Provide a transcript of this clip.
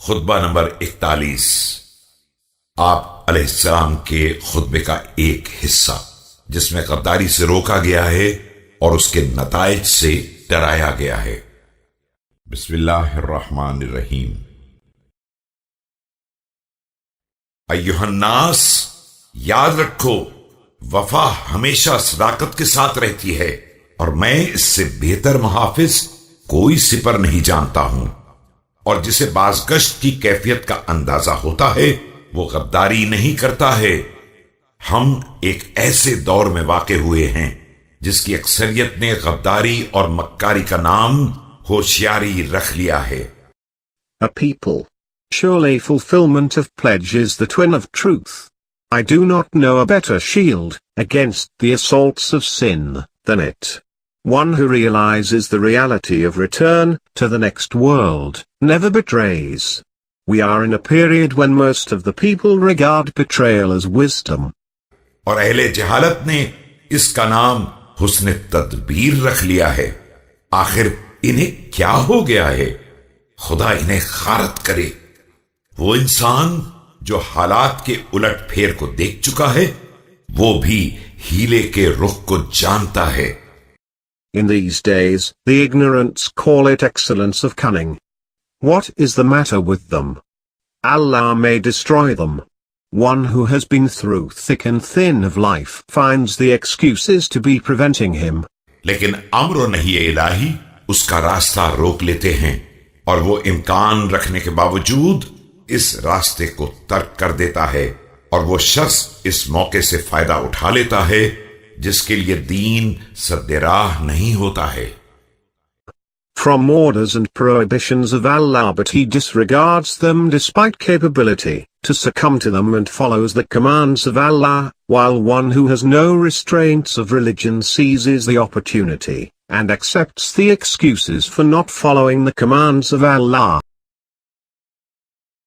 खुतबा number 41। आप अलैहिस्सलाम के खुतबे का एक हिस्सा जिसमें गद्दारी से रोका गया है और उसके नताइज से डराया गया है। बिस्मिल्लाहिर्रहमानिर्रहीम। अय्युहन्नास, याद रखो, वफा हमेशा सदाकत के साथ रहती है और मैं इससे बेहतर मुहाफिज कोई सिपर नहीं जानता हूं। और जिसे बाज़गश्त की कैफियत का अंदाजा होता है वो गद्दारी नहीं करता है। हम एक ऐसे दौर में वाक़े हुए हैं जिसकी अक्सरियत ने गद्दारी और मक्कारी का नाम होशियारी रख लिया है। A people. Surely fulfillment of pledge is the twin of truth. I do not know a better shield against the assaults of sin than it. One who realizes the reality of return to the next world never betrays. We are in a period when most of the people regard betrayal as wisdom. और अहले जहालत ने इसका नाम हुस्न तदबीर रख लिया है। आखिर इन्हें क्या हो गया है? खुदा इन्हें खारत करे। वो इंसान जो हालात के उलट फेर को देख चुका है, वो भी हीले के रुख को जानता है। In these days, the ignorants call it excellence of cunning. What is the matter with them? Allah may destroy them. One who has been through thick and thin of life finds the excuses to be preventing him. लेकिन अम्र नहीं इलाही उसका रास्ता रोक लेते हैं और वो इम्कान रखने के बावजूद इस रास्ते को तर्क कर देता है और वो शख्स इस मौके से फायदा उठा लेता है जिसके लिए दीन सद्दे-राह नहीं होता है। From orders and prohibitions of Allah, but he disregards them despite capability to succumb to them and follows the commands of Allah, while one who has no restraints of religion seizes the opportunity and accepts the excuses for not following the commands of Allah.